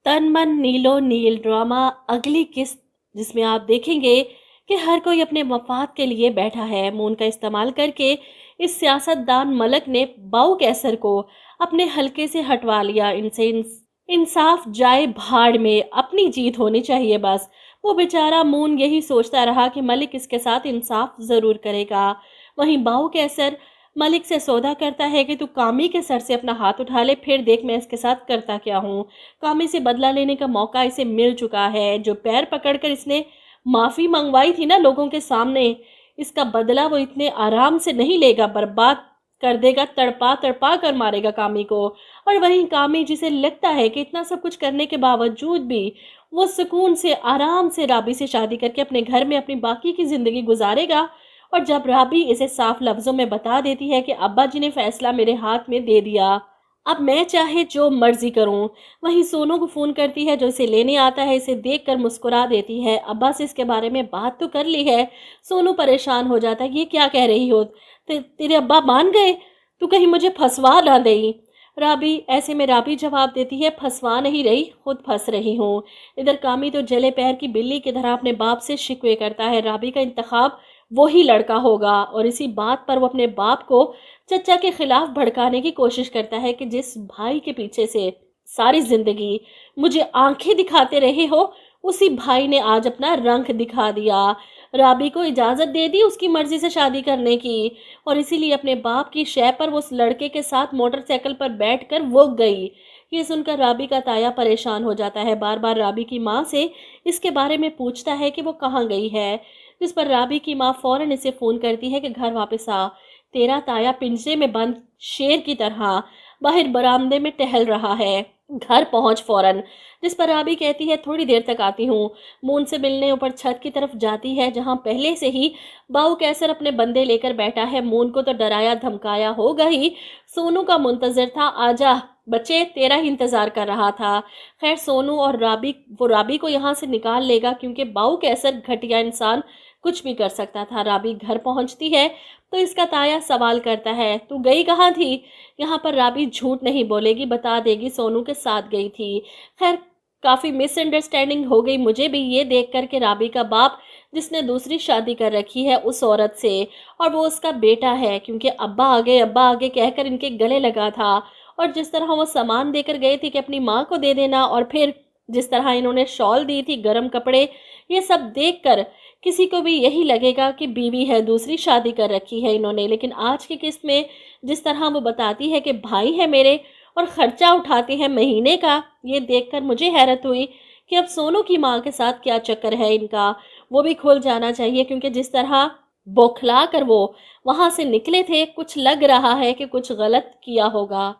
तन मन नीलो नील ड्रामा अगली किस्त, जिसमें आप देखेंगे कि हर कोई अपने मफाद के लिए बैठा है। मून का इस्तेमाल करके इस सियासतदान मलक ने बाऊ कैसर को अपने हलके से हटवा लिया। इनसे इंसाफ जाए भाड़ में, अपनी जीत होनी चाहिए बस। वो बेचारा मून यही सोचता रहा कि मलिक इसके साथ इंसाफ जरूर करेगा। वहीं बाऊ कैसर मलिक से सौदा करता है कि तू कामी के सर से अपना हाथ उठा ले, फिर देख मैं इसके साथ करता क्या हूँ। कामी से बदला लेने का मौका इसे मिल चुका है। जो पैर पकड़कर इसने माफी मंगवाई थी ना लोगों के सामने, इसका बदला वो इतने आराम से नहीं लेगा, बर्बाद कर देगा, तड़पा तड़पा कर मारेगा कामी को। और वहीं कामी, जिसे लगता है कि इतना सब कुछ करने के बावजूद भी वो सुकून से आराम से राबी से शादी करके अपने घर में अपनी बाकी की जिंदगी गुजारेगा। और जब राबी इसे साफ लफ्जों में बता देती है कि अब्बा जी ने फैसला मेरे हाथ में दे दिया, अब मैं चाहे जो मर्जी करूं, वहीं सोनू को फोन करती है जो इसे लेने आता है। इसे देखकर मुस्कुरा देती है। अब्बा से इसके बारे में बात तो कर ली है। सोनू परेशान हो जाता है, ये क्या कह रही हो, तेरे अब्बा मान गए, तू कहीं मुझे फंसवा ना देई। राबी जवाब देती है, फंसवा नहीं रही, खुद फंस रही हूँ। इधर कामी तो जले पैर की बिल्ली की तरह अपने बाप से शिकवे करता है। राबी का इंतखाब वही लड़का होगा और इसी बात पर वो अपने बाप को चचा के खिलाफ भड़काने की कोशिश करता है कि जिस भाई के पीछे से सारी जिंदगी मुझे आंखें दिखाते रहे हो, उसी भाई ने आज अपना रंग दिखा दिया। राबी को इजाजत दे दी उसकी मर्जी से शादी करने की, और इसीलिए अपने बाप की शय पर वो उस लड़के के साथ मोटरसाइकिल पर बैठकर वो गई। ये सुनकर राबी का ताया परेशान हो जाता है। बार बार राबी की माँ से इसके बारे में पूछता है कि वो कहाँ गई है, जिस पर राबी की माँ फौरन इसे फोन करती है कि घर वापस आ, तेरा ताया पिंजरे में बंद शेर की तरह बाहर बरामदे में टहल रहा है, घर पहुंच फौरन। जिस पर राबी कहती है, थोड़ी देर तक आती हूँ। मून से मिलने ऊपर छत की तरफ जाती है, जहां पहले से ही बाऊ कैसर अपने बंदे लेकर बैठा है। मून को तो डराया धमकाया होगा ही, सोनू का मुंतजर था। आजा बच्चे, तेरा ही इंतजार कर रहा था। खैर सोनू और राबी को यहाँ से निकाल लेगा, क्योंकि बाऊ कैसर घटिया इंसान कुछ भी कर सकता था। राबी घर पहुंचती है तो इसका ताया सवाल करता है, तू गई कहाँ थी। यहाँ पर राबी झूठ नहीं बोलेगी, बता देगी सोनू के साथ गई थी। खैर काफ़ी मिसअंडरस्टैंडिंग हो गई मुझे भी ये देख कर के राबी का बाप, जिसने दूसरी शादी कर रखी है उस औरत से, और वो उसका बेटा है, क्योंकि अब्बा आगे कहकर इनके गले लगा था। और जिस तरह वो सामान देकर गए थे कि अपनी माँ को दे देना, और फिर जिस तरह इन्होंने शॉल दी थी, गर्म कपड़े, ये सब देखकर किसी को भी यही लगेगा कि बीवी है, दूसरी शादी कर रखी है इन्होंने। लेकिन आज की किस्त में जिस तरह वो बताती है कि भाई है मेरे और खर्चा उठाते हैं महीने का, ये देखकर मुझे हैरत हुई कि अब सोनू की माँ के साथ क्या चक्कर है इनका, वो भी खुल जाना चाहिए। क्योंकि जिस तरह बौखला कर वो वहाँ से निकले थे, कुछ लग रहा है कि कुछ गलत किया होगा।